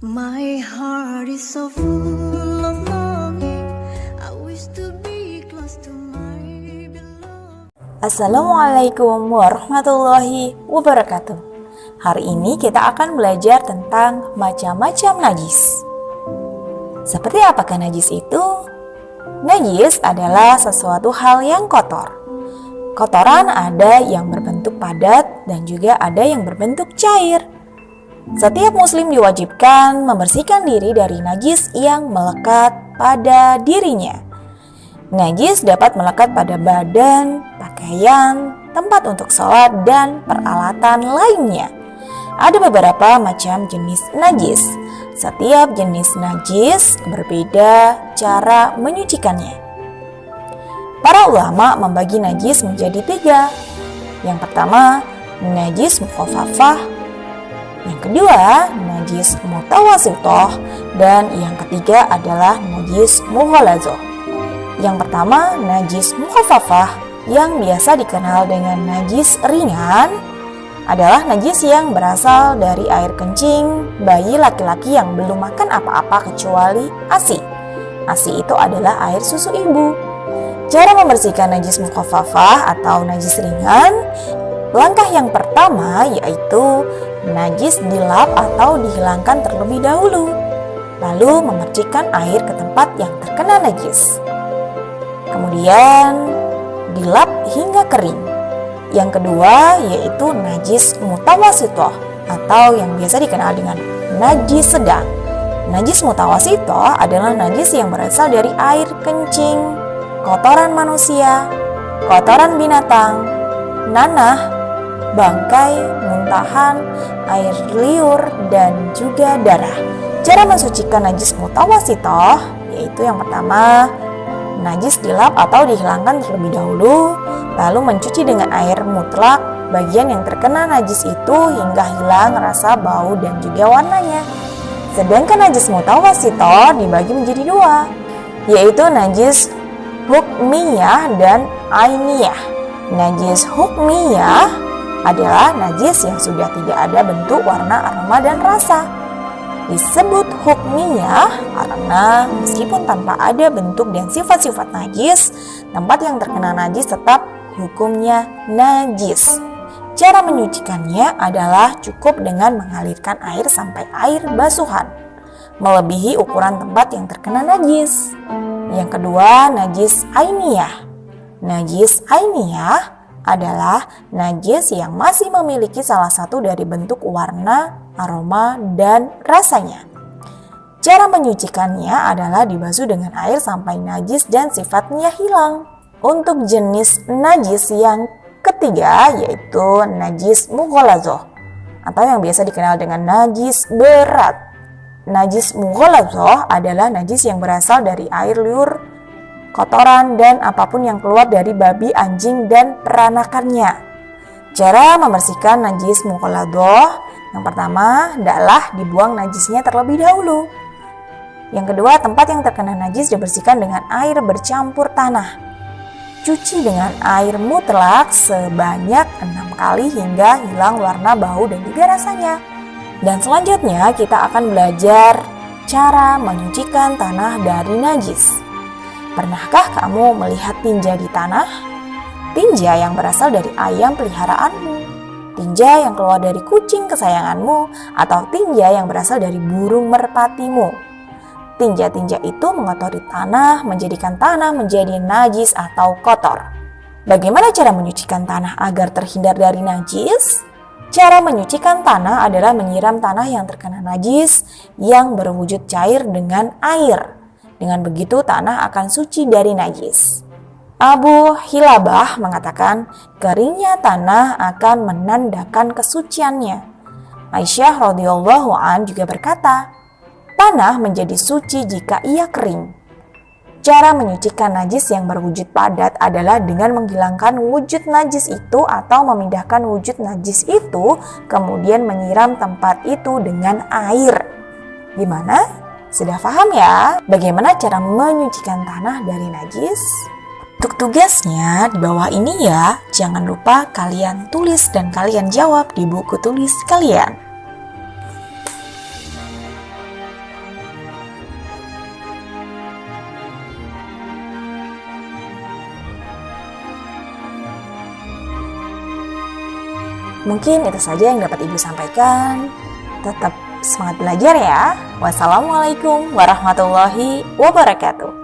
My heart is so full of longing. I wish to be close to my beloved. Assalamualaikum warahmatullahi wabarakatuh. Hari ini kita akan belajar tentang macam-macam najis. Seperti apakah najis itu? Najis adalah sesuatu hal yang kotor. Kotoran ada yang berbentuk padat dan juga ada yang berbentuk cair. Setiap muslim diwajibkan membersihkan diri dari najis yang melekat pada dirinya. Najis dapat melekat pada badan, pakaian, tempat untuk sholat, dan peralatan lainnya. Ada beberapa macam jenis najis. Setiap jenis najis berbeda cara menyucikannya. Para ulama membagi najis menjadi 3. Yang pertama, najis mukhaffafah. Yang kedua, najis mutawasithah, dan yang ketiga adalah najis mughaladzah. Yang pertama, najis mukhaffafah yang biasa dikenal dengan najis ringan adalah najis yang berasal dari air kencing bayi laki-laki yang belum makan apa-apa kecuali ASI. ASI itu adalah air susu ibu. Cara membersihkan najis mukhaffafah atau najis ringan, langkah yang pertama yaitu najis dilap atau dihilangkan terlebih dahulu, lalu memercikkan air ke tempat yang terkena najis. Kemudian dilap hingga kering. Yang kedua yaitu najis mutawasithah atau yang biasa dikenal dengan najis sedang. Najis mutawasithah adalah najis yang berasal dari air kencing, kotoran manusia, kotoran binatang, nanah, bangkai, muntahan, air liur, dan juga darah. Cara mensucikan najis mutawasithah yaitu yang pertama, najis dilap atau dihilangkan terlebih dahulu, lalu mencuci dengan air mutlak bagian yang terkena najis itu hingga hilang rasa, bau, dan juga warnanya. Sedangkan najis mutawasithah dibagi menjadi 2, yaitu najis hukmiyah dan ainiyah. Najis hukmiyah adalah najis yang sudah tidak ada bentuk, warna, aroma, dan rasa. Disebut hukmiyah karena meskipun tanpa ada bentuk dan sifat-sifat najis, tempat yang terkena najis tetap hukumnya najis. Cara menyucikannya adalah cukup dengan mengalirkan air sampai air basuhan, melebihi ukuran tempat yang terkena najis. Yang kedua, najis ainiyah. Najis ainiyah adalah najis yang masih memiliki salah satu dari bentuk, warna, aroma, dan rasanya. Cara menyucikannya adalah dibasuh dengan air sampai najis dan sifatnya hilang. Untuk jenis najis yang ketiga yaitu najis mughaladzah atau yang biasa dikenal dengan najis berat. Najis mughaladzah adalah najis yang berasal dari air liur, kotoran, dan apapun yang keluar dari babi, anjing, dan peranakannya. Cara membersihkan najis mughaladzah, yang pertama, hendaklah dibuang najisnya terlebih dahulu. Yang kedua, tempat yang terkena najis dibersihkan dengan air bercampur tanah. Cuci dengan air mutlak sebanyak 6 kali hingga hilang warna, bau, dan juga rasanya. Dan selanjutnya kita akan belajar cara menyucikan tanah dari najis. Pernahkah kamu melihat tinja di tanah? Tinja yang berasal dari ayam peliharaanmu, tinja yang keluar dari kucing kesayanganmu, atau tinja yang berasal dari burung merpatimu. Tinja-tinja itu mengotori tanah, menjadikan tanah menjadi najis atau kotor. Bagaimana cara menyucikan tanah agar terhindar dari najis? Cara menyucikan tanah adalah menyiram tanah yang terkena najis yang berwujud cair dengan air. Dengan begitu tanah akan suci dari najis. Abu Hilabah mengatakan keringnya tanah akan menandakan kesuciannya. Aisyah radhiyallahu an juga berkata, tanah menjadi suci jika ia kering. Cara menyucikan najis yang berwujud padat adalah dengan menghilangkan wujud najis itu atau memindahkan wujud najis itu, kemudian menyiram tempat itu dengan air. Gimana? Sudah paham ya bagaimana cara menyucikan tanah dari najis? Untuk tugasnya di bawah ini ya, jangan lupa kalian tulis dan kalian jawab di buku tulis kalian. Mungkin itu saja yang dapat Ibu sampaikan. Tetap semangat belajar ya. Wassalamualaikum warahmatullahi wabarakatuh.